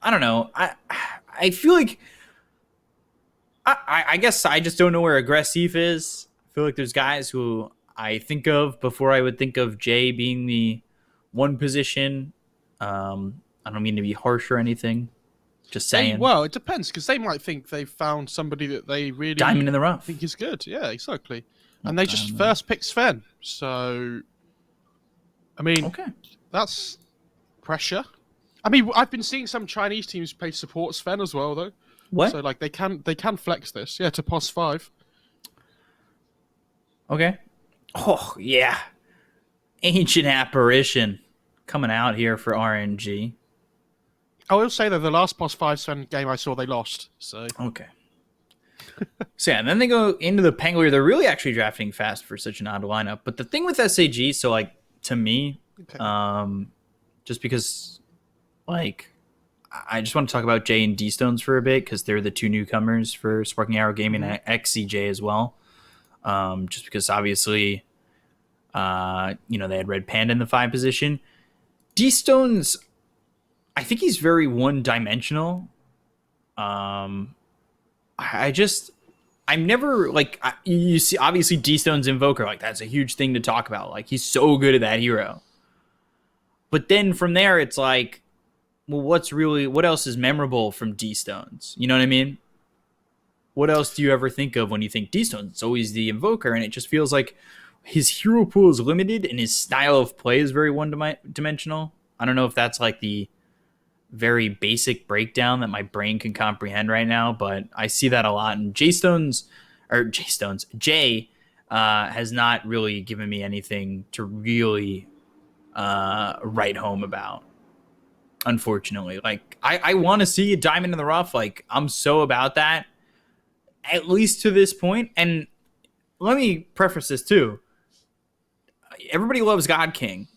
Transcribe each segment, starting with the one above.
I don't know. I feel like I guess I just don't know where aggressive is. I feel like there's guys who I think of before I would think of Jay being the one position. I don't mean to be harsh or anything. Just saying, Well, it depends because they might think they've found somebody that they really diamond in the rough. think is good. Yeah, exactly. Oh, And they diamond just in the rough. first picked Sven. So, I mean, Okay. that's pressure. I mean, I've been seeing some Chinese teams play support Sven as well, though. What? So like they can flex this, yeah, to +5. Okay. Oh yeah, ancient apparition coming out here for RNG. I will say though, the last +5 Sven game I saw, they lost. So Okay. So yeah, and then they go into the Pangolier. They're really actually drafting fast for such an odd lineup. But the thing with SAG, so like to me, okay, um, just because like I just want to talk about J and D Stones for a bit because they're the two newcomers for Sparking Arrow Gaming and XCJ as well. Just because obviously, they had Red Panda in the 5 position. D Stones, I think he's very one dimensional. Um, I'm never like you see. Obviously, D Stone's Invoker, like that's a huge thing to talk about. Like he's so good at that hero. But then from there, it's like, well, what else is memorable from D Stones? You know what I mean? What else do you ever think of when you think D Stones? It's always the Invoker, and it just feels like his hero pool is limited and his style of play is very one dimensional. I don't know if that's like the very basic breakdown that my brain can comprehend right now, but I see that a lot. And Jay has not really given me anything to really write home about. Unfortunately, like I want to see a diamond in the rough. Like I'm so about that, at least to this point. And let me preface this too. Everybody loves God King.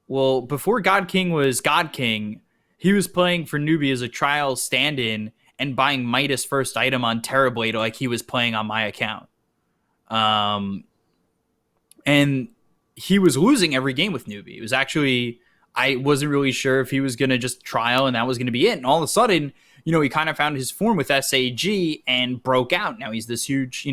Well, before God King was God King, he was playing for newbie as a trial stand-in and buying Midas first item on Terrorblade like he was playing on my account. Um, and he was losing every game with newbie. It was actually, I wasn't really sure if he was going to just trial and that was going to be it. And all of a sudden, he kind of found his form with SAG and broke out. Now he's this huge,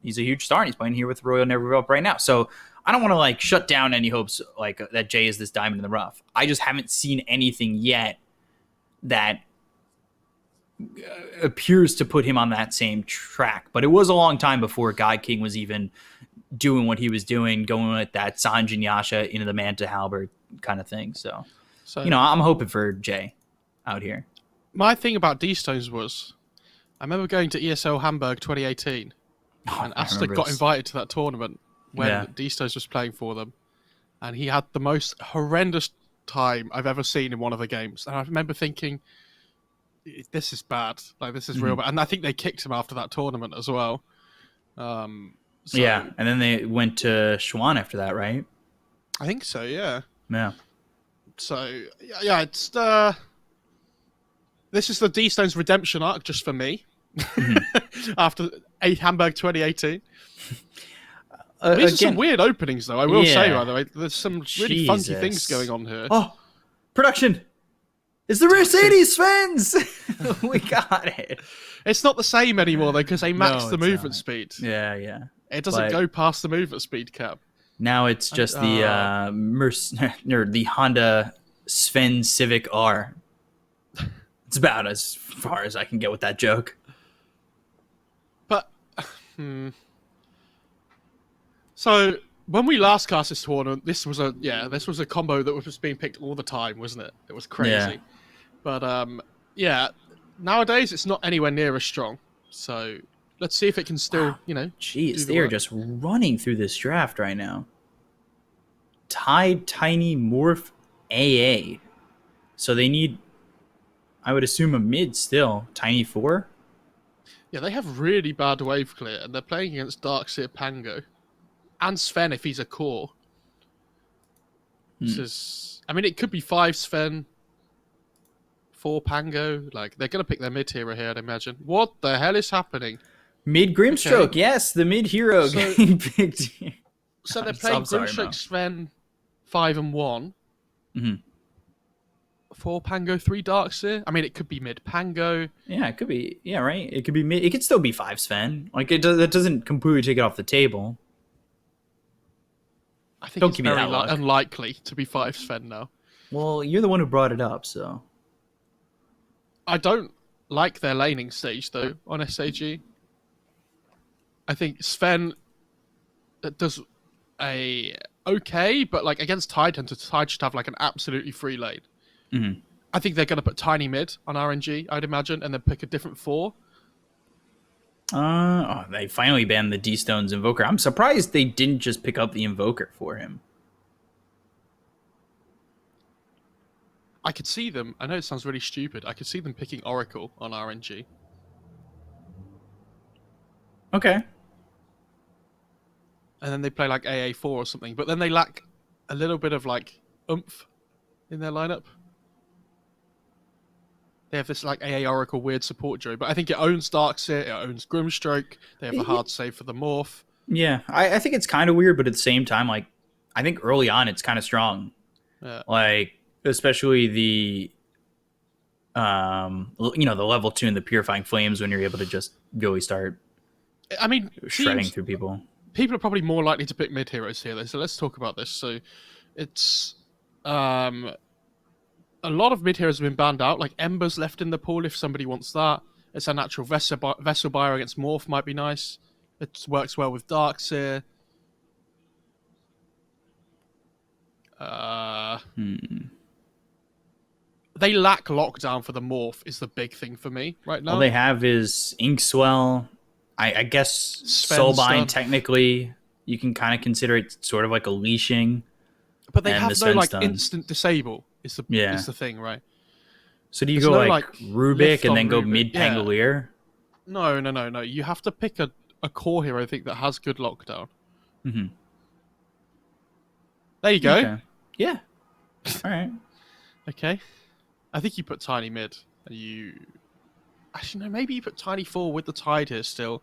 he's a huge star and he's playing here with Royal Never Give Up right now. So I don't want to like shut down any hopes like that Jay is this diamond in the rough. I just haven't seen anything yet that appears to put him on that same track. But it was a long time before God King was even doing what he was doing, going with that Sanjin Yasha into the Manta Halberd kind of thing. So, so I'm hoping for Jay out here. my thing about D Stones was, I remember going to ESL Hamburg 2018, and I Asta remember got this. invited to that tournament when Yeah. D Stones was playing for them, and he had the most horrendous time I've ever seen in one of the games. And I remember thinking, this is bad. Like, this is real bad. And I think they kicked him after that tournament as well. So Yeah. And then they went to Schwan after that, right? I think so, yeah. Yeah. So, yeah, it's this is the D Stones redemption arc just for me. After Hamburg 2018. These are some weird openings, though, I will say, by the way. There's some really funky things going on here. Oh, production. It's the Mercedes fans. We got it. It's not the same anymore, though, because they maxed the it's movement not. speed. Yeah, yeah. It doesn't go past the movement speed cap. Now it's just the the Honda Sven Civic R. It's about as far as I can get with that joke. But, So, when we last cast this tournament, this was a combo that was just being picked all the time, wasn't it? It was crazy. Yeah. But, nowadays it's not anywhere near as strong. So, let's see if it can still, Jeez, they are just running through this draft right now. Tide Tiny Morph AA. So they need, I would assume, a mid still. Tiny 4? Yeah, they have really bad wave clear, and they're playing against Darkseer Pango. And Sven if he's a core. This is, it could be 5 Sven, 4 Pango. Like, they're going to pick their mid hero here, I'd imagine. What the hell is happening? Mid Grimstroke, okay. Yes, the mid hero getting picked. So they're playing Grimstroke, Sven, 5 and 1. Mm-hmm. 4 Pango, 3 Darkseer. I mean, it could be mid Pango. Yeah, it could be. Yeah, right. It could be. It could still be 5 Sven. Like it does. That doesn't completely take it off the table. I think Don't it's give me very that look. unlikely to be 5 Sven now. Well, you're the one who brought it up, so. I don't like their laning stage though on SAG. I think Sven does a okay, but like against Tidehunter, Tide should have like an absolutely free lane. Mm-hmm. I think they're going to put Tiny mid on RNG, I'd imagine, and then pick a different 4. They finally banned the D-Stones Invoker. I'm surprised they didn't just pick up the Invoker for him. I could see them. I know it sounds really stupid. I could see them picking Oracle on RNG. Okay. And then they play like AA4 or something, but then they lack a little bit of like oomph in their lineup. They have this like AA Oracle weird support duo, but I think it owns Darkseer, it owns Grimstroke. They have a hard save for the Morph. Yeah, I think it's kind of weird, but at the same time, like, I think early on it's kind of strong. Yeah. Like, especially the, the level 2 and the Purifying Flames when you're able to just really start I mean, shredding through people. People are probably more likely to pick mid heroes here, though. So let's talk about this. So it's a lot of mid heroes have been banned out. Like Ember's left in the pool if somebody wants that. It's a natural vessel buyer against Morph might be nice. It works well with Darkseer. They lack lockdown for the Morph is the big thing for me right now. All they have is Inkswell. I guess Soulbind, technically, you can kind of consider it sort of like a leashing. But they have no like instant disable is the thing, right? So do you go like Rubik and then go mid Pangolier? No. You have to pick a core hero, I think, that has good lockdown. Mm-hmm. There you go. Okay. Yeah. All right. Okay. I think you put Tiny mid. And you... Actually, no, maybe you put Tiny 4 with the Tide here still.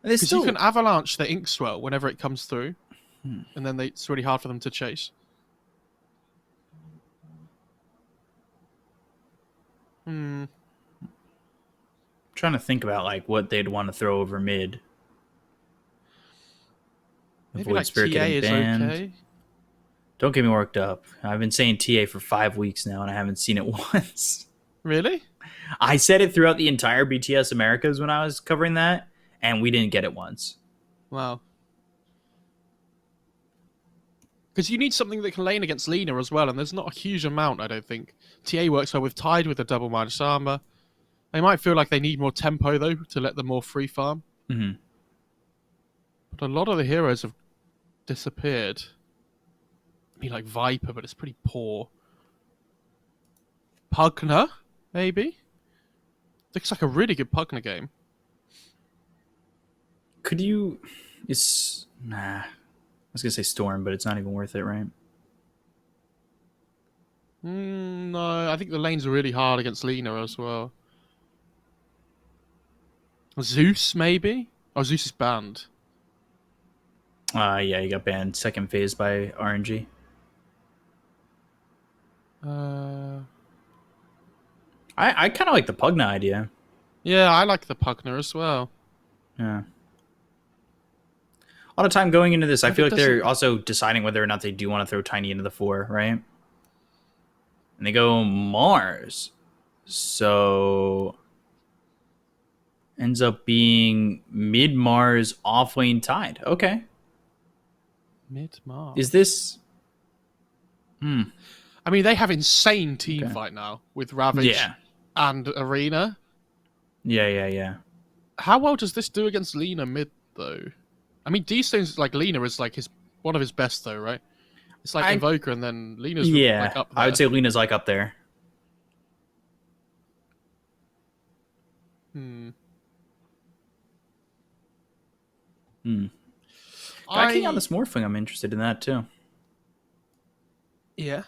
Because you can Avalanche the Inkswell whenever it comes through. And then it's really hard for them to chase. Trying to think about like what they'd want to throw over mid. Maybe like TA is okay. Don't get me worked up. I've been saying TA for 5 weeks now, and I haven't seen it once. Really? I said it throughout the entire BTS Americas when I was covering that, and we didn't get it once. Wow. Because you need something that can lane against Lina as well, and there's not a huge amount, I don't think. TA works well with Tide with a double minus armor. They might feel like they need more tempo, though, to let them more free farm. Mm-hmm. But a lot of the heroes have disappeared. I mean, like Viper, but it's pretty poor. Pugner, maybe? Looks like a really good Pugner game. Could you... Nah. I was going to say Storm, but it's not even worth it, right? No, I think the lanes are really hard against Lina as well. Zeus, maybe? Oh, Zeus is banned. Yeah, he got banned second phase by RNG. I kind of like the Pugna idea. Yeah, I like the Pugner as well. Yeah. A lot of time going into this, I feel like they're also deciding whether or not they do want to throw Tiny into the 4, right? And they go Mars. So ends up being mid-Mars, off-lane Tide. Okay. Mid-Mars. Is this... I mean, they have insane team fight now with Ravage and Arena. Yeah. How well does this do against Lina mid, though? I mean, D-Stone's like Lina is like one of his best, though, right? It's like Invoker and then Lina's like up there. I would say Lina's like up there. King on this morphing, I'm interested in that too. Yeah.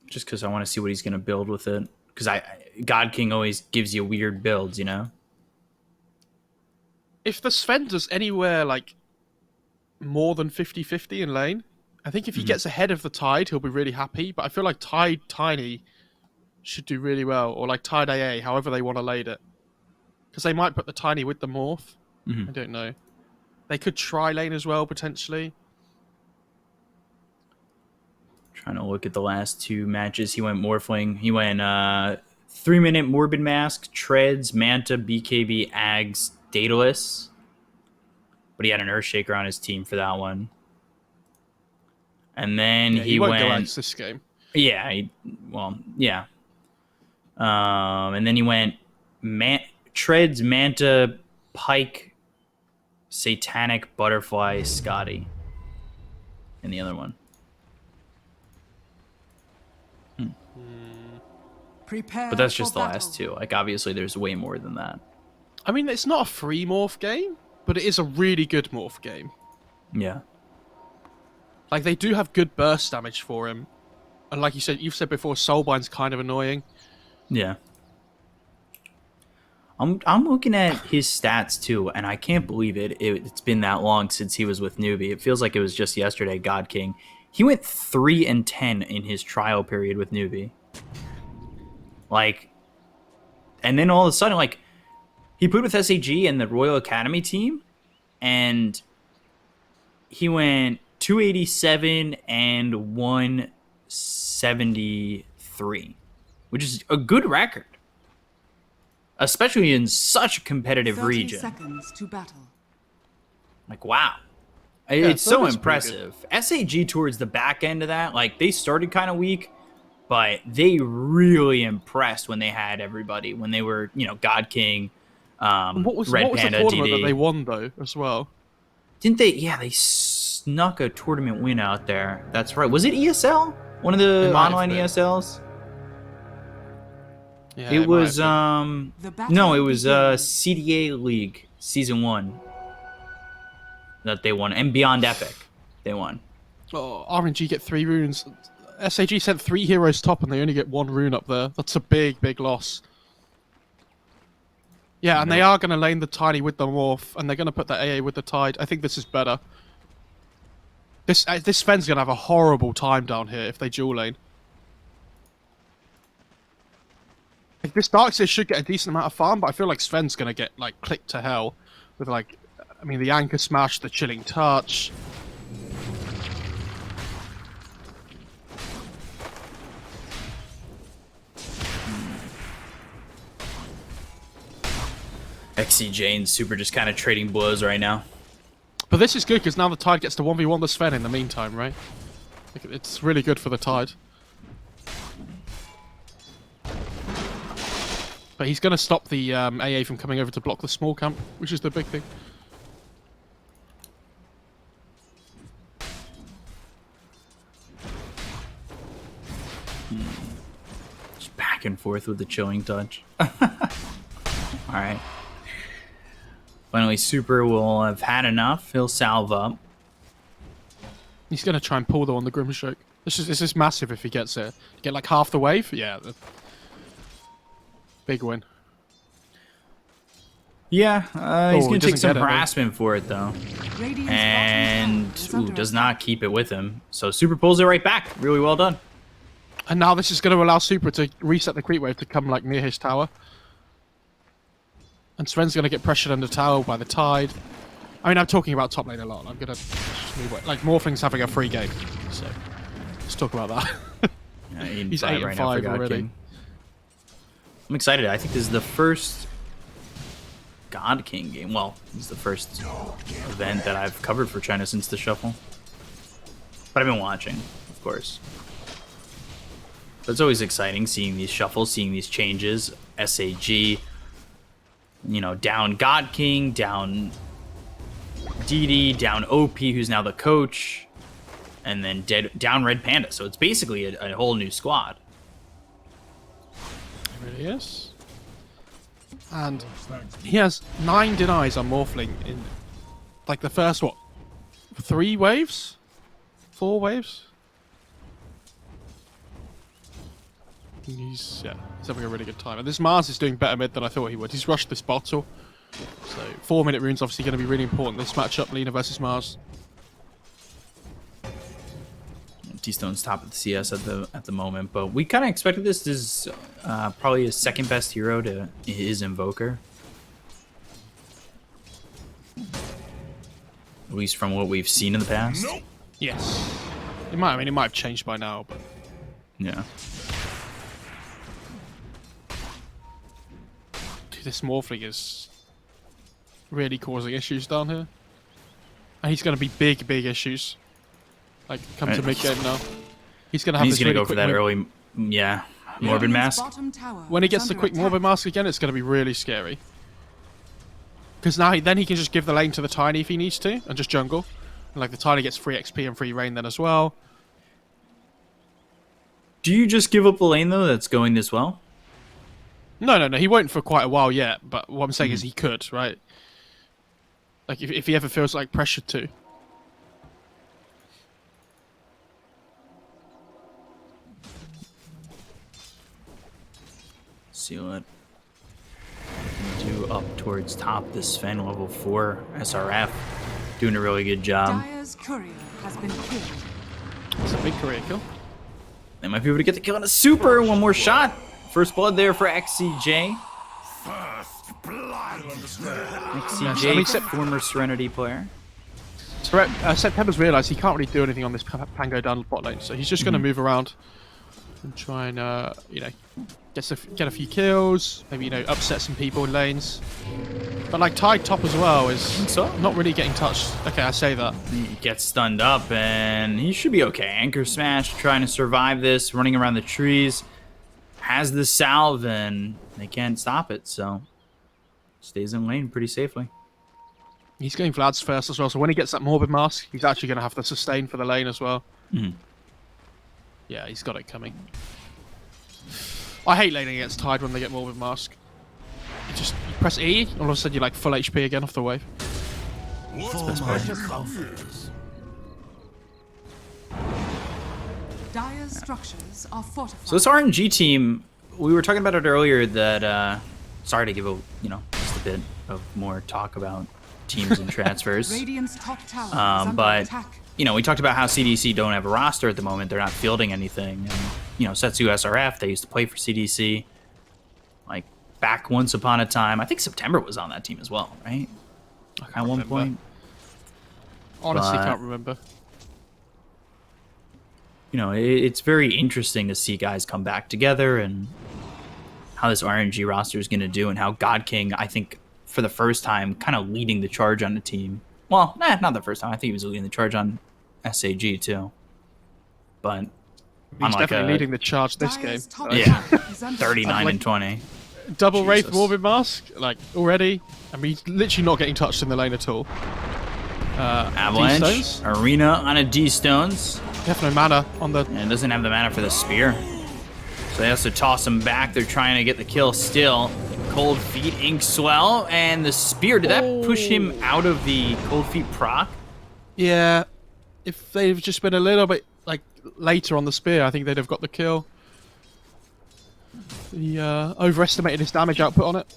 Just because I want to see what he's going to build with it. Because God King always gives you weird builds, you know? If the Sven does anywhere like more than 50-50 in lane, I think if he gets ahead of the Tide, he'll be really happy. But I feel like Tide Tiny should do really well, or like Tide AA, however they want to lay it. Because they might put the Tiny with the Morph. I don't know. They could try lane as well, potentially. Trying to look at the last 2 matches. He went Morphling. He went 3-minute Morbid Mask, Treads, Manta, BKB, Ags, Daedalus. But he had an Earthshaker on his team for that one. And then he won't went... go Ags this game. Yeah. Yeah. And then he went Treads, Manta, Pike, Satanic, Butterfly, Scotty. And the other one. But that's just the last 2. Like, obviously, there's way more than that. I mean, it's not a free morph game, but it is a really good morph game. Yeah. Like, they do have good burst damage for him. And like you've said before, Soulbind's kind of annoying. Yeah. I'm looking at his stats, too, and I can't believe it. It's been that long since he was with Newbie. It feels like it was just yesterday, God King. He went 3-10 in his trial period with Newbie. Like, and then all of a sudden, like, he put with SAG and the Royal Academy team, and he went 287 and 173, which is a good record, especially in such a competitive region. 30 seconds to battle. Like, wow. It's so impressive. SAG towards the back end of that, like, they started kind of weak, but they really impressed when they had everybody, when they were, God King, what was Red the Panda, tournament DD. that they won, though, as well? Didn't they? Yeah, they snuck a tournament win out there. That's right. Was it ESL? One of the online ESLs? Yeah, it was, The no, it was begins. CDA League Season 1 that they won. And Beyond Epic, they won. Oh, RNG get 3 runes. SAG sent 3 heroes top and they only get 1 rune up there. That's a big, big loss. Yeah, and they are going to lane the Tiny with the Morph, and they're going to put the AA with the Tide. I think this is better. This Sven's going to have a horrible time down here if they dual lane. Like, this Darkseer should get a decent amount of farm, but I feel like Sven's going to get, like, clicked to hell. With, like, I mean, the Anchor Smash, the Chilling Touch... XCJ and Super just kind of trading blows right now. But this is good, because now the Tide gets to 1v1 the Sven in the meantime, right? It's really good for the Tide. But he's going to stop the AA from coming over to block the small camp, which is the big thing. Just back and forth with the Chilling Touch. Alright. Finally, Super will have had enough. He'll salve up. He's going to try and pull though on the Grimstroke. This is massive if he gets it. Get like half the wave? Yeah. Big win. Yeah, he's going to take some get it, harassment for it, though. Radiant's And bottom tower is under does attack. not keep it with him. So Super pulls it right back. Really well done. And now this is going to allow Super to reset the creep wave to come like near his tower. And Sven's going to get pressured under tower by the Tide. I mean, I'm talking about top lane a lot. I'm going to move away. Like, Morphling's having a free game. So, let's talk about that. Yeah, He's 8-5 8 right and now for 5 God already. King. I'm excited. I think this is the first God King game. Well, this is the first event that I've covered for China since the shuffle. But I've been watching, of course. But it's always exciting seeing these shuffles, seeing these changes. SAG, down God King, down DD, down OP, who's now the coach, and then down Red Panda. So it's basically a whole new squad. It really is. And he has 9 denies on Morphling in, like, the first, 3 waves? 4 waves? He's having a really good time. And this Mars is doing better mid than I thought he would. He's rushed this bottle. So 4-minute rune's obviously going to be really important this matchup, Lina versus Mars. D-Stone's top of the CS at the moment, but we kind of expected this. This is probably his second best hero to his Invoker. At least from what we've seen in the past. Yes. It might. I mean, it might have changed by now, but Yeah. dude, this Morphling is really causing issues down here, and he's going to be big issues. Like, come to mid game now. He's going to have. He's this going to really go for that early, Morbid Mask. When he gets the quick Morbid Mask again, it's going to be really scary. Because now then he can just give the lane to the Tiny if he needs to, and just jungle. And like the Tiny gets free XP and free rain then as well. Do you just give up the lane though? That's going this well. No. He won't for quite a while yet. But what I'm saying is he could, right? Like if he ever feels like pressured to. Seal it. Do up towards top. This Sven level 4 SRF doing a really good job. Dire's courier has been killed. It's a big career kill. They might be able to get the kill on a super. One more shot. First blood there for XCJ. XCJ, I mean, former Serenity player. September's realised he can't really do anything on this Pango down bot lane, so he's just going to move around and try and, you know, get a few kills, maybe, you know, upset some people in lanes. But, like, Tide top as well is not really getting touched. Okay, I say that. He gets stunned up, and he should be okay. Anchor Smash trying to survive this, running around the trees. Has the salve, and they can't stop it, so stays in lane pretty safely. He's getting Vlad's first as well, so when he gets that Morbid Mask, he's actually going to have to sustain for the lane as well. Yeah, he's got it coming. I hate laning against Tide when they get Morbid Mask. You press E, all of a sudden you're like full HP again off the wave. Dire's structures are fortified. So this RNG team, we were talking about it earlier that, sorry to give just a bit of more talk about teams and transfers. Radiant's top tower is under but, attack. we talked about how CDC don't have a roster at the moment. They're not fielding anything. And, Setsu SRF, they used to play for CDC. Like, back once upon a time. I think September was on that team as well, right? At one point. Honestly, can't remember. It's very interesting to see guys come back together and how this RNG roster is going to do and how God King, I think, for the first time, kind of leading the charge on the team. Well, not the first time. I think he was leading the charge on SAG, too. But he's definitely leading the charge this game. Yeah, 39 and 20. Double Wraith Morbid Mask, like, already. I mean, he's literally not getting touched in the lane at all. Avalanche, D-Stones. Arena on a D-Stones. They have no mana on the... And it doesn't have the mana for the spear. So they have to toss him back. They're trying to get the kill still. Cold Feet, Ink Swell, and the spear. Did that push him out of the Cold Feet proc? Yeah. If they've just been a little bit, like, later on the spear, I think they'd have got the kill. He overestimated his damage output on it.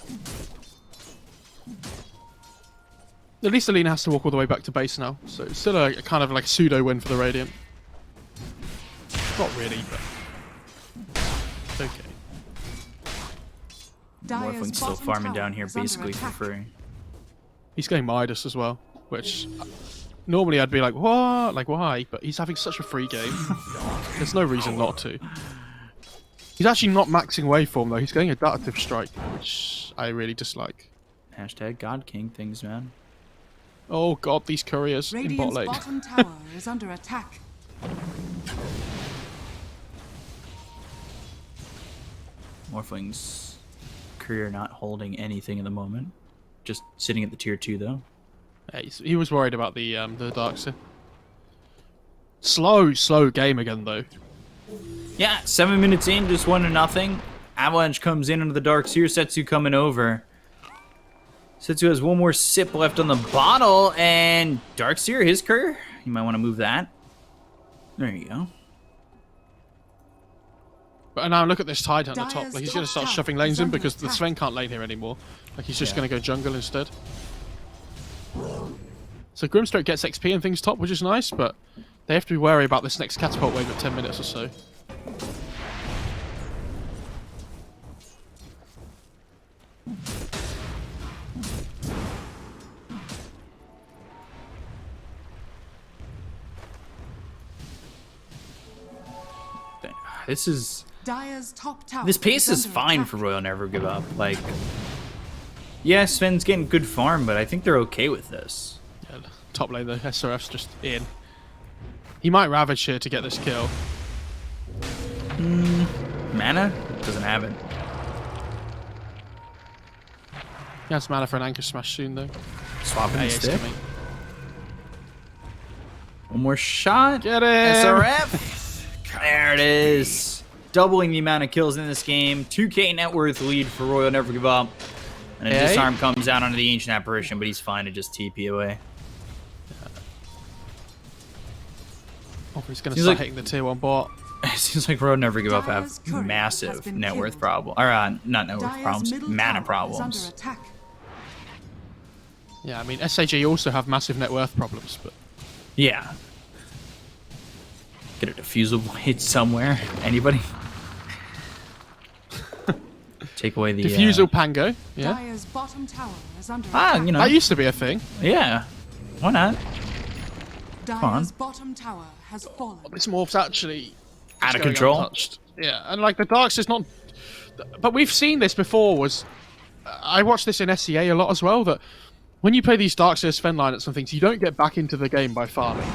At least Alina has to walk all the way back to base now, so it's still a kind of like pseudo win for the Radiant. Not really, but it's okay. Morphling's still farming down here basically for free. He's getting Midas as well, which normally I'd be like, what? Like, why? But he's having such a free game. There's no reason not to. He's actually not maxing waveform though. He's getting a Adaptive Strike, which I really dislike. Hashtag God King things, man. Oh god, these couriers in bot Radiant's lane. bottom tower is under attack. Morphling's career not holding anything at the moment. Just sitting at the tier 2 though. Yeah, he was worried about the Darkseer. Slow game again though. Yeah, 7 minutes in, just 1-0. Avalanche comes in under the Darkseer. Setsu coming over. Setsu has one more sip left on the bottle, and Darkseer, his career. You might want to move that. There you go. But now look at this Tide at the top. Like, he's going to start shoving lanes in because the Sven can't lane here anymore. Like, he's just going to go jungle instead. So Grimstroke gets XP and things top, which is nice, but They have to be wary about this next catapult wave at 10 minutes or so. Dire's top tower This pace is under fine attack. for Royal Never Give Up. Like, yeah, Sven's getting good farm, but I think they're okay with this. Yeah, top lane, the SRF's just in. He might Ravage here to get this kill. Mana doesn't have it. He has mana for an Anchor Smash soon, though. Swapping the AA's stick. coming. One more shot. Get him! SRF. There it is. Doubling the amount of kills in this game. 2k net worth lead for Royal Never Give Up. And a disarm comes out onto the Ancient Apparition, but he's fine to just TP away. Oh, he's going to start hitting the tier 1 bot. It seems like Royal Never Give Up Dire's have courier has massive been net worth killed. problem. Or not net worth Dire's problems, middle mana tower is problems. under attack. Yeah, I mean, SAG also have massive net worth problems, but... Yeah. Get a diffusal blade somewhere. Anybody? Take away the Diffusal Pango, yeah. Dire's bottom tower is under Ah, attack. you know. That used to be a thing. Yeah. Why not? Dire's bottom tower has fallen. This morph's actually... Out of going control. untouched. Yeah, and like the Dark's is not... But we've seen this before, I watched this in SCA a lot as well, that when you play these Darkseer Sven lineups and things, you don't get back into the game by farming.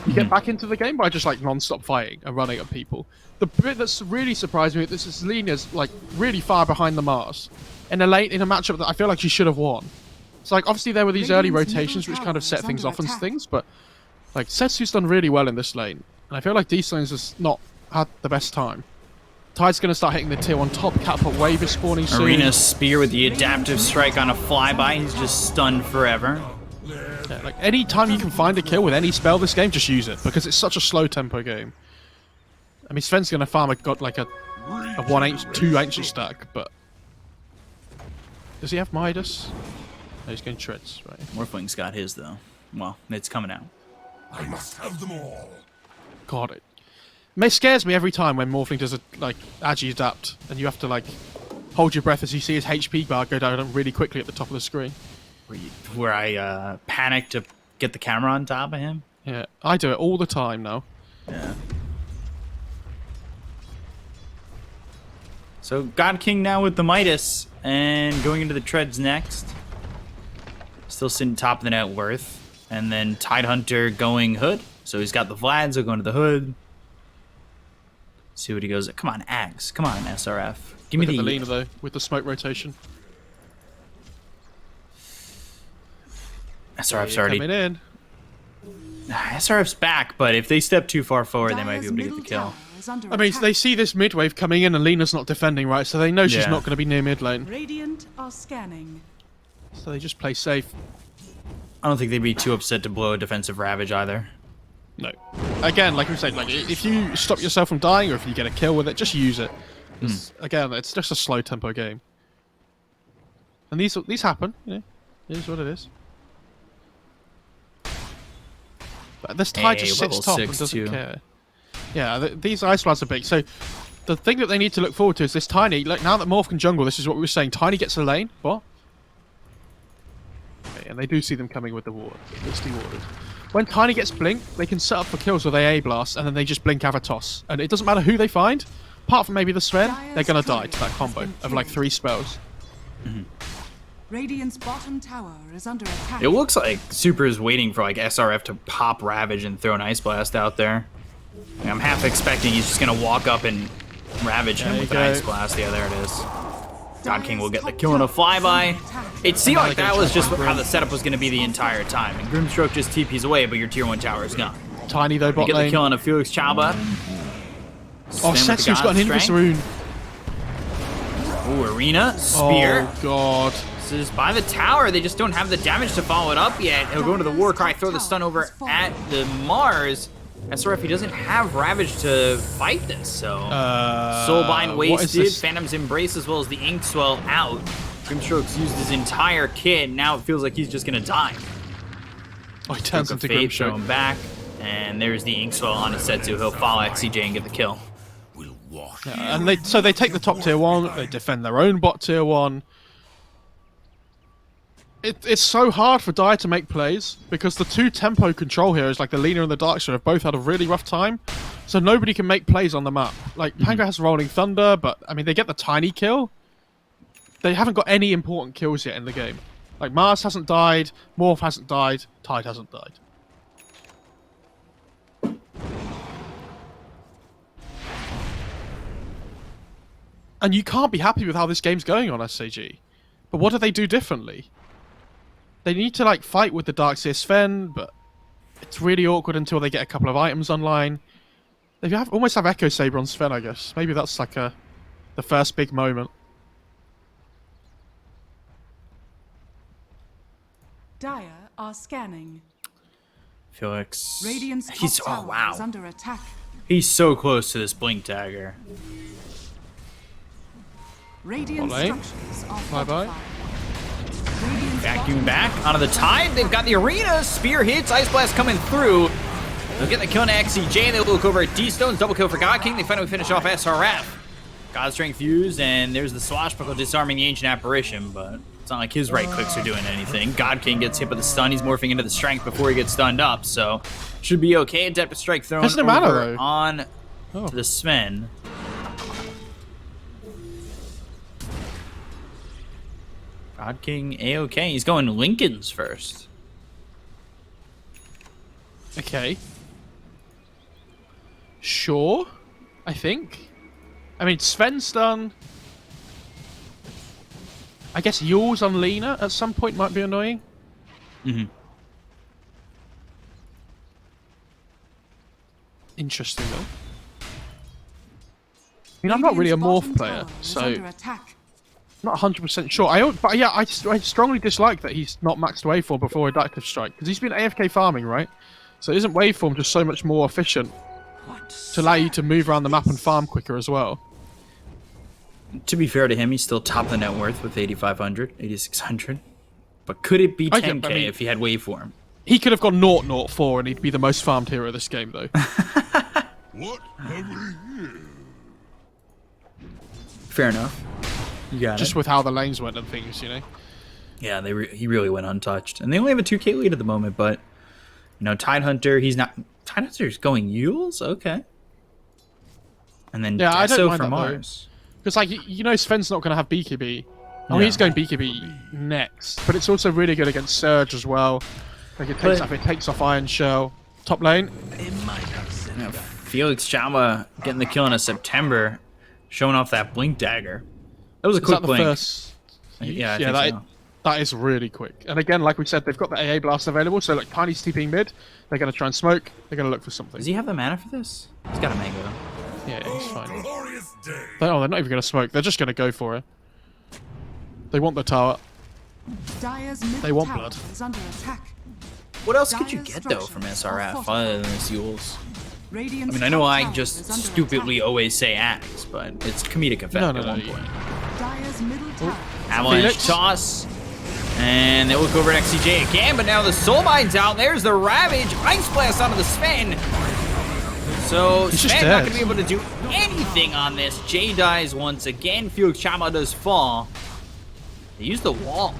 You get back into the game by just like non-stop fighting and running at people. The bit that's really surprised me is Lena's like really far behind the Mars in a matchup that I feel like she should have won. It's like obviously there were these early Radiant's rotations middle which kind of tower set is things under off and attack. things, but like Setsu's done really well in this lane, and I feel like D-Slane's just not had the best time. Tide's going to start hitting the tier 1 top. Catapult Wave is spawning soon. Arena's Spear with the adaptive strike on a flyby. He's just stunned forever. Yeah, like any time you can find a kill with any spell this game, just use it because it's such a slow tempo game. I mean, Sven's gonna farm a 2 ancient stack, but does he have Midas? No, he's going treads, right? Morphling's got his though. Well, it's coming out. I must have them all. God, it scares me every time when Morphling does a like Agi adapt, and you have to like hold your breath as you see his HP bar go down really quickly at the top of the screen. Where I panic to get the camera on top of him. Yeah, I do it all the time now. Yeah. So God King now with the Midas and going into the treads next. Still sitting top of the net worth. And then Tidehunter going hood. So he's got the Vlad, so going to the hood. See what he goes. Come on, Ags. Come on, SRF. Give me Look at the the Lena though with the smoke rotation. SRF's Coming already. in. SRF's back, but if they step too far forward, they might be Dire's able to get the middle kill. tower is under I mean, attack. they see this mid wave coming in and Lena's not defending, right? So they know she's Yeah. not going to be near mid lane. Radiant are scanning. So they just play safe. I don't think they'd be too upset to blow a defensive Ravage either. No. Again, like we said, like if you stop yourself from dying or if you get a kill with it, just use it. 'Cause, again, it's just a slow tempo game. And these happen, you know. It is what it is. But this Tide Hey, just sits level top and 6 doesn't too. care. Yeah, these ice bloods are big. So the thing that they need to look forward to is this Tiny. Like now that Morph can jungle, this is what we were saying. Tiny gets a lane. What? Okay, and they do see them coming with the ward. It's dewarded. When Tiny gets blink, they can set up for kills with AA blast, and then they just blink Avatos. And it doesn't matter who they find, apart from maybe the Sven, they're gonna die to that combo of like 3 spells. Radiant's bottom tower is under attack. It looks like Super is waiting for like SRF to pop Ravage and throw an Ice Blast out there. I'm half expecting he's just gonna walk up and Ravage him There with you an go. Ice Blast. Yeah, there it is. God King will get the Dire's kill on a top tower is flyby. under attack. It seemed Now like they're that gonna was try just to how the setup was gonna be the entire time. And Grimstroke just TP's away, but your tier 1 tower is gone. Tiny though, You bot get the lane. kill on a Felix Chaba. Oh, Setsu's got an Invis rune. Ooh, Arena, Spear. Oh god. This is by the tower. They just don't have the damage to follow it up yet. He'll go into the Warcry, throw the stun over at the Mars. SRF, he doesn't have Ravage to fight this, so... Soulbind what is wasted, this? Phantom's Embrace as well as the Inkswell out. Grimstroke's used his entire kit, now it feels like he's just gonna die. Oh, he turns Stroke of into Fate, throw Grimstroke. him back. And there's the Inkswell on Setsu. He'll follow XCJ and get the kill. Will wash Yeah, and they take the top tier 1, they defend their own bot tier 1. It's so hard for Dire to make plays because the two tempo control heroes, like the Lina and the Darkseer, have both had a really rough time. So nobody can make plays on the map. Like, Pango has Rolling Thunder, but, I mean, they get the tiny kill. They haven't got any important kills yet in the game. Like, Mars hasn't died, Morph hasn't died, Tide hasn't died. And you can't be happy with how this game's going on SAG. But what do they do differently? They need to, like, fight with the Darkseer Sven, but it's really awkward until they get a couple of items online. They almost have Echo Saber on Sven, I guess. Maybe that's, like, the first big moment. Dire are scanning. Felix. Radiant's top He's tower oh wow. is under attack. He's so close to this blink dagger. Radiant Olé. structures are Bye-bye. fortified. Radiant's Vacuum bottom back tower onto the is Tide. They've got the arena. Spear hits. Ice Blast coming through. They'll get the kill on XCJ. They look over at D-Stones. Double kill for God King. They finally finish off SRF. God Strength Fuse, and there's the Swashbuckle disarming the Ancient Apparition, but it's not like his right clicks are doing anything. God King gets hit with the stun. He's morphing into the Strength before he gets stunned up, so should be okay. Adept Strike thrown Doesn't over matter, though. on Oh. to the Sven. God King A-okay. He's going Lincoln's first. Okay. Sure, I think. I mean, Sven's done. I guess Yule's on Lina at some point might be annoying. Mm-hmm. Interesting, though. I mean, I'm not really a Radiant's morph bottom player, tower is so under attack. not 100% sure. But yeah, I strongly dislike that he's not maxed waveform before Adaptive Strike, because he's been AFK farming, right? So isn't waveform just so much more efficient to allow you to move around the map and farm quicker as well? To be fair to him, he's still top of the net worth with 8,500, 8,600. But could it be 10k if he had waveform? He could have gone 0-0-4 and he'd be the most farmed hero of this game, though. What have we here? Fair enough. You got Just it. with how the lanes went and things, you know? Yeah, he really went untouched. And they only have a 2k lead at the moment, but, you know, Tidehunter, he's not... Tidehunter's going Yules? Okay. And then Yeah, I don't Deso mind for that, though. Mars. Because, like, you know Sven's not going to have BKB. Oh, No. he's going BKB next. But it's also really good against Surge as well. Like, it takes off Iron Shell. Top lane. Yeah, Felix Chama getting the kill in a September, showing off that blink dagger. That was a Is quick that the blink. first? Yeah, I yeah, think so. that is really quick. And again, like we said, they've got the AA blast available, so like Tiny's TPing mid. They're going to try and smoke. They're going to look for something. Does he have the mana for this? He's got a mango. Yeah, he's fine. Glorious day. They're not even going to smoke. They're just going to go for it. They want the tower. Dire's middle They want tower blood. is under attack. What else could you Dire's get, though, from structures are SRF fortified. other than this Yules? Radiant's I mean, I know top I tower just is under stupidly attack. always say Axe, but it's comedic effect No, at no, one no, point. Dire's middle tower. Avalanche Phoenix. toss. And they look over at XCJ again, but now the Soul Mind's out. There's the Ravage. Ice Blast onto the Sven. So He's just Sven not dead. going to be able to do anything on this. Jay dies once again. Felix Chama does fall. They use the wall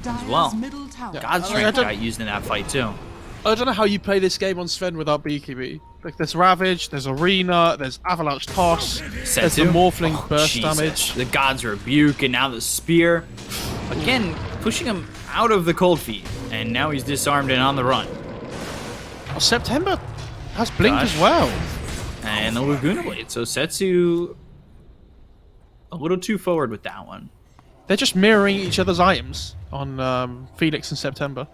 Dire's well. Middle tower. Yeah. God's I Strength don't- got used in that fight, too. I don't know how you play this game on Sven without BKB. Like, there's Ravage, there's Arena, there's Avalanche Toss, there's the Setsu. Morphling Oh, Burst Jesus. damage. The God's Rebuke, and now the Spear. Again, pushing him out of the Cold Feet. And now he's disarmed and on the run. Oh, September has Blink Gosh. as well. And the Laguna Blade. So Setsu a little too forward with that one. They're just mirroring each other's items on Phoenix and September.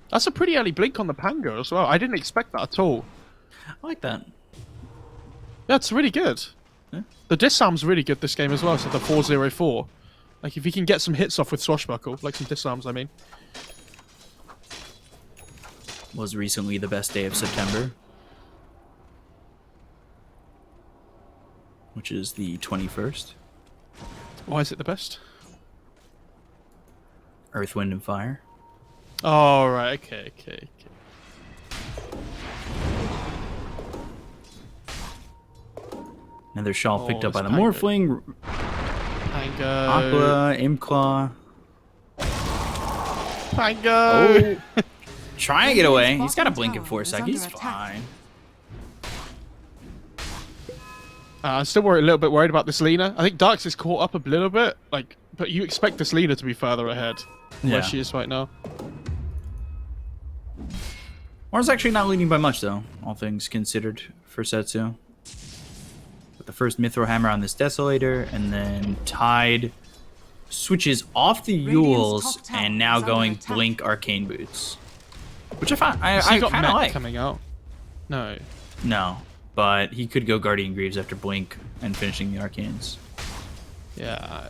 That's a pretty early Blink on the Pango as well. I didn't expect that at all. I like that. Yeah, it's really good. Yeah. The disarm's really good this game as well, so the 404. Like, if you can get some hits off with Swashbuckle, like some disarms, I mean. Was recently the best day of September. Which is the 21st. Why is it the best? Earth, Wind, and Fire. Oh, right. Okay. Another shawl picked up by the Pango. Morphling. Pango. Aqua, Imclaw. Pango. Oh. Trying to get away. Radiant's He's got a bottom blink in tower 4 is seconds. He's under attack. fine. I'm still a little bit worried about this Lina. I think Darks is caught up a little bit, like, but you expect this Lina to be further ahead than where Yeah. she is right now. Warren's actually not leading by much, though, all things considered, for Setsu. With the first Mithril Hammer on this Desolator, and then Tide switches off the Radiant's Yules top tower and now is under going attack. Blink Arcane Boots. Which I find, I Has he got kind of Mech like. coming out? No. No, but he could go Guardian Greaves after Blink and finishing the Arcanes. Yeah.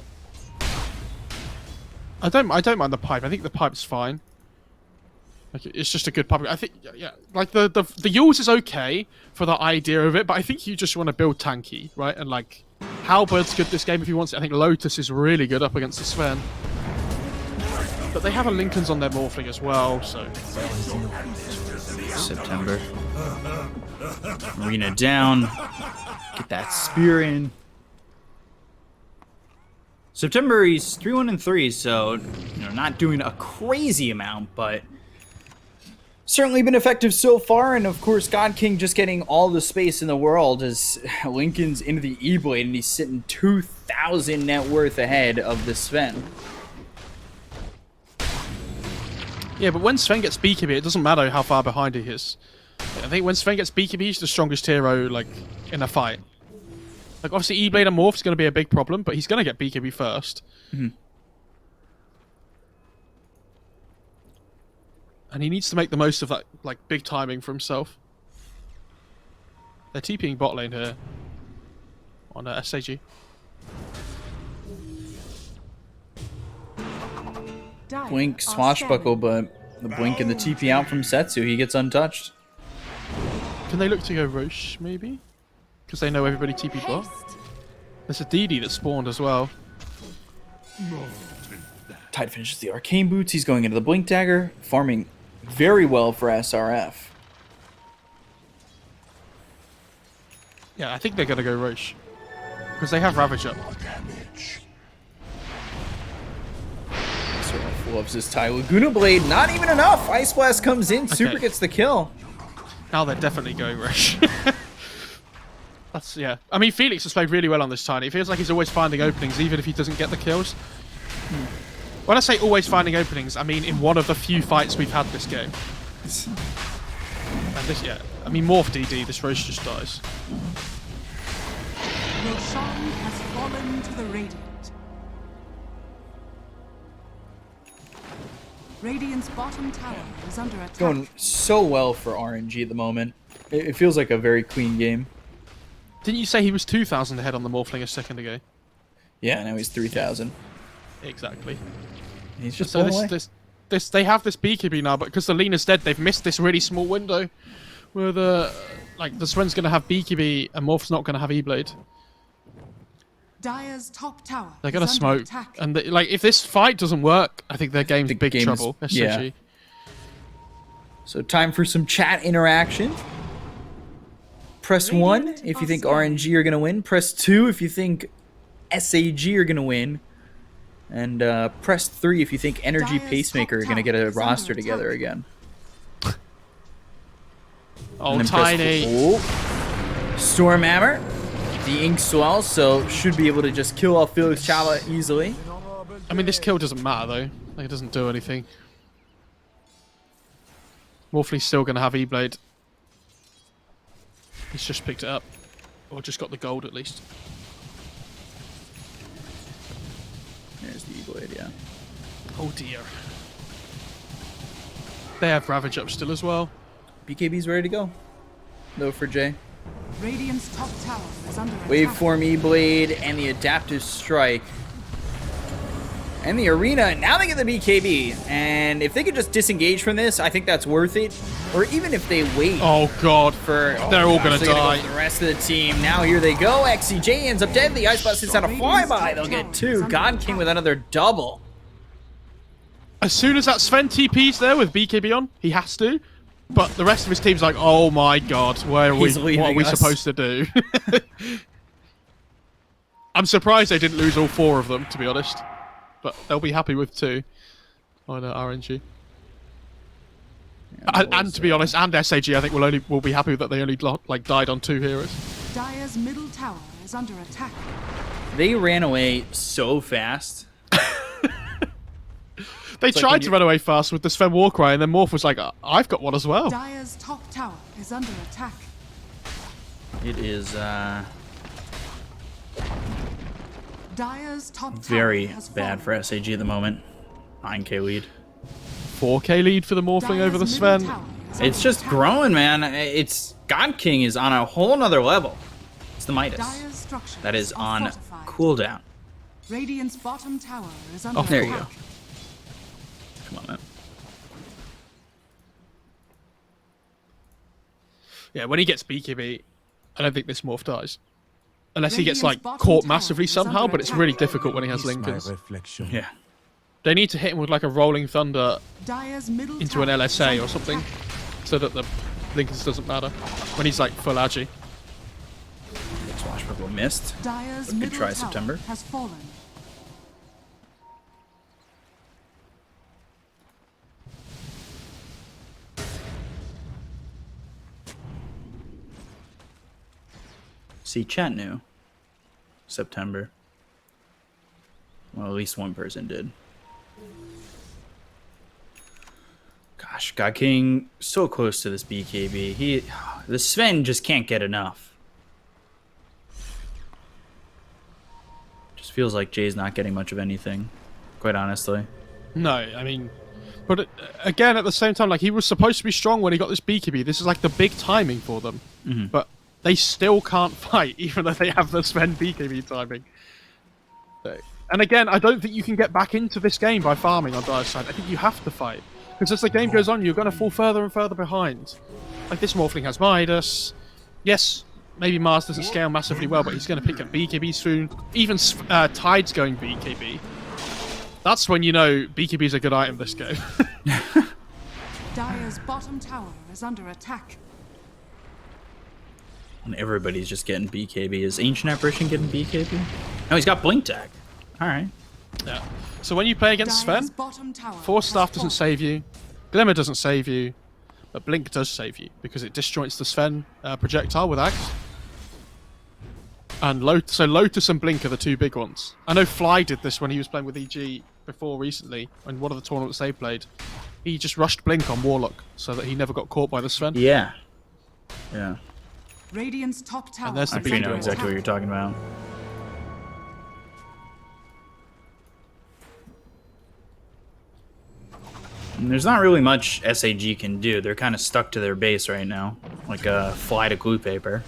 I don't mind the pipe. I think the pipe's fine. Like, it's just a good pipe. I think, yeah, like the Yules is okay for the idea of it, but I think you just want to build tanky, right? And like, Halberd's good this game if he wants it. I think Lotus is really good up against the Sven. But they have a Lincoln's on their Morphling as well, so... September. Marina down. Get that spear in. September, he's 3-1-3, so not doing a crazy amount, but certainly been effective so far. And of course, God King just getting all the space in the world as Lincoln's into the E-Blade, and he's sitting 2,000 net worth ahead of the Sven. Yeah, but when Sven gets BKB, it doesn't matter how far behind he is. I think when Sven gets BKB, he's the strongest hero, like, in a fight. Like, obviously, E-Blade and Morph is going to be a big problem, but he's going to get BKB first. Mm-hmm. And he needs to make the most of that, like, big timing for himself. They're TPing bot lane here. On SAG. Blink, swashbuckle, but the Blink and the TP out from Setsu, he gets untouched. Can they look to go Roche, maybe? Because they know everybody TP bot. There's a DD that spawned as well. Tide finishes the Arcane Boots. He's going into the Blink Dagger, farming very well for SRF. Yeah, I think they're going to go Roche. Because they have Ravage up. SRF loves his Tide. Laguna Blade, not even enough. Ice Blast comes in. Super gets the kill. Now they're definitely going Roche. That's, yeah. I mean, Felix has played really well on this Tiny. It feels like he's always finding openings, even if he doesn't get the kills. When I say always finding openings, I mean in one of the few fights we've had this game. And this, yeah. I mean, Morph DD, this Roche just dies. Roshan has fallen to the Radiant. Radiant's bottom tower is under attack. Going so well for RNG at the moment. It feels like a very clean game. Didn't you say he was 2,000 ahead on the Morphling a second ago? Yeah, now he's 3,000. Exactly. He's just So blown away. they have this BKB now, but because the Lena's dead, they've missed this really small window where the Sven's going to have BKB and Morph's not going to have E-Blade. Dire's top tower. They're going to is under smoke. attack. And if this fight doesn't work, I think their game's The in big game is- trouble. yeah. SCG. So time for some chat interaction. Press 1 Radiant if you are think scanning. RNG are going to win. Press 2 if you think SAG are going to win. And press 3 if you think Energy Dire's Pacemaker are top going to get tower a is roster under together attack. again. Oh, And then press Tiny. 4. Stormhammer. The Ink Swell, so should be able to just kill off Felix Chava easily. I mean, this kill doesn't matter, though. Like, it doesn't do anything. Morphley's still going to have E-Blade. He's just picked it up. Or just got the gold, at least. There's the E-Blade, yeah. Oh, dear. They have Ravage up still as well. BKB's ready to go. No for Jay. Radiant's top tower is under attack. Waveform E-Blade and the Adaptive Strike. And the Arena, now they get the BKB. And if they could just disengage from this, I think that's worth it. Or even if they wait Oh, God. for... They're all gonna they're go die. for the rest of the team. Now here they go. XCJ ends up dead. The Ice Blast hits out a flyby. They'll get 2. God King with another double. As soon as that Sven TP's there with BKB on, he has to. But the rest of his team's like, oh my god, where are we? He's What are leaving we us. supposed to do? I'm surprised they didn't lose all 4 of them, to be honest. But they'll be happy with 2 on RNG. And to be honest, and SAG, I think will be happy that they only like died on 2 heroes. Dire's middle tower is under attack. They ran away so fast. They like tried when to you- run away fast with the Sven Warcry, and then Morph was like, I've got one as well. Dire's top tower is under attack. It is Dire's top tower very has bad fallen. for SAG at the moment. 9k lead. 4k lead for the Morphling over the Dire's middle Sven. tower is It's under just attack. growing, man. It's God King is on a whole nother level. It's the Midas. Dire's structures That is are on fortified. cooldown. Radiant's bottom tower is under Oh, there attack. you go. Come on, man. Yeah, when he gets BKB, I don't think this Morph dies. Unless he gets, like, Radiant's bottom caught tower massively is under somehow, but it's attack. really difficult when he has Is my Lincolns. reflection. Yeah. They need to hit him with, like, a Rolling Thunder Dire's middle into an tower is LSA under or something, attack. so that the Lincolns doesn't matter. When he's, like, full agi. Swashbuckle missed. Dire's Good middle try, tower September. has fallen. See, chat knew. September. Well, at least one person did. Gosh, God King so close to this BKB. The Sven just can't get enough. Just feels like Jay's not getting much of anything, quite honestly. No, I mean... But again, at the same time, like, he was supposed to be strong when he got this BKB. This is, like, the big timing for them. But they still can't fight, even though they have the Sven BKB timing. And again, I don't think you can get back into this game by farming on Dire's side. I think you have to fight. Because as the game goes on, you're going to fall further and further behind. Like, this Morphling has Midas. Yes, maybe Mars doesn't scale massively well, but he's going to pick up BKB soon. Even Tide's going BKB. That's when you know BKB's a good item this game. Dire's bottom tower is under attack. And everybody's just getting BKB. Is Ancient Apparition getting BKB? No, he's got Blink Tag. Alright. Yeah. So when you play against Dire's Sven, bottom tower Force has Staff doesn't fallen. save you, Glimmer doesn't save you, but Blink does save you because it disjoints the Sven projectile with Axe. And so Lotus and Blink are the 2 big ones. I know Fly did this when he was playing with EG before recently, in one of the tournaments they played. He just rushed Blink on Warlock so that he never got caught by the Sven. Yeah. Yeah. Radiant's top tower there's the is I big under know exactly what attack. you're talking about. And there's not really much SAG can do. They're kind of stuck to their base right now, like a fly to glue paper.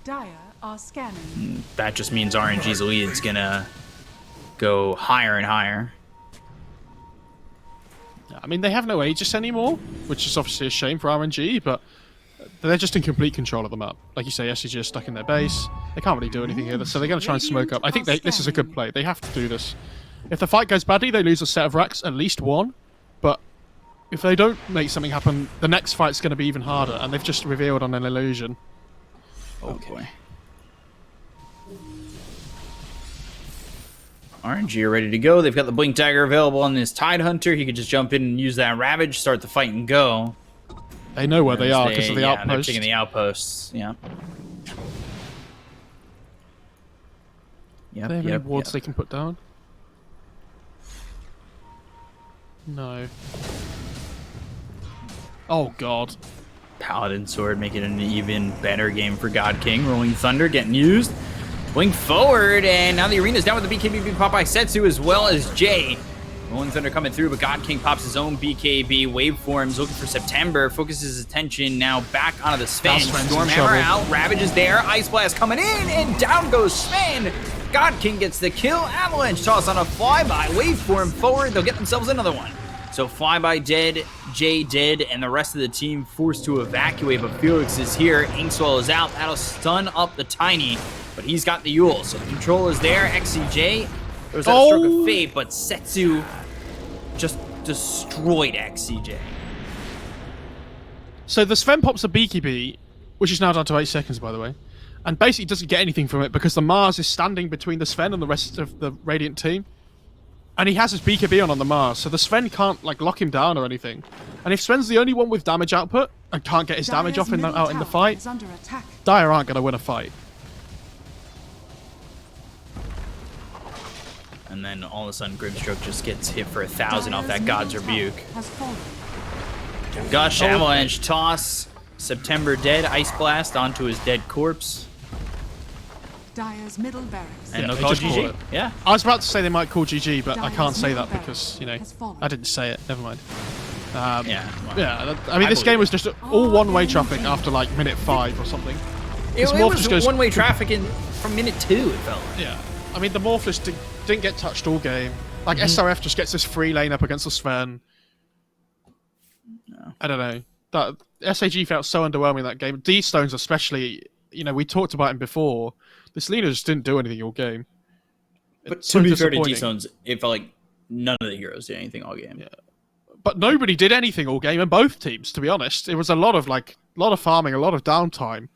Dire are scanning. That just means RNG's lead's gonna go higher and higher. I mean, they have no Aegis anymore, which is obviously a shame for RNG, but they're just in complete control of the map. Like you say, SCG are stuck in their base. They can't really do anything here, so they're going to try and smoke up. I think this is a good play. They have to do this. If the fight goes badly, they lose a set of racks, at least one. But if they don't make something happen, the next fight's going to be even harder, and they've just revealed on an illusion. Oh boy. RNG are ready to go. They've got the Blink Dagger available on this Tide Hunter. He could just jump in and use that Ravage, start the fight and go. They know where they are because of the They're outpost. taking the outposts. Yeah. Yep, Do they have any yep, wards yep. they can put down? No. Oh god. Paladin Sword making it an even better game for God King. Rolling Thunder getting used. Blink forward, and now the arena's down with the BKB being popped by Setsu as well as Jay. Rolling Thunder coming through, but God King pops his own BKB. Waveforms looking for September. Focuses his attention now back onto the Sven. Sven's in Stormhammer trouble. out. Ravage is there. Ice Blast coming in, and down goes Sven. God King gets the kill. Avalanche toss on a flyby. Waveform forward. They'll get themselves another one. So Flyby dead, Jay dead, and the rest of the team forced to evacuate, but Felix is here. Inkswell is out. That'll stun up the Tiny, but he's got the Yule. So the control is there. XCJ, there was that stroke of fate, but Setsu just destroyed XCJ. So the Sven pops a Beaky Bee, which is now down to 8 seconds, by the way, and basically doesn't get anything from it because the Mars is standing between the Sven and the rest of the Radiant team. And he has his Beaker Bee on the Mars, so the Sven can't like lock him down or anything. And if Sven's the only one with damage output and can't get his damage off out in the fight, Dire aren't going to win a fight. And then all of a sudden Grimstroke just gets hit for 1,000 off that God's Rebuke. Gush, Avalanche, Toss, September dead, Ice Blast onto his dead corpse. Dire's middle barracks. And Yeah, they'll they call just call GG. it. Yeah. I was about to say they might call GG, but I can't Dire's say that middle because, barracks has fallen. I didn't say it. Never mind. Yeah. well, Yeah, I mean, this game was just all one-way traffic after like minute 5 or something. It, This it morph was just goes- one-way traffic from minute 2, it felt like. Yeah. I mean, the Morphless didn't get touched all game. Like, SRF just gets this free lane up against the Sven. No. I don't know. That SAG felt so underwhelming that game. D-Stones especially, you know, we talked about him before. This Lina just didn't do anything all game. But It's to so be fair to disappointing. D-Stones, it felt like none of the heroes did anything all game. Yeah. But nobody did anything all game in both teams, to be honest. It was a lot of farming, a lot of downtime.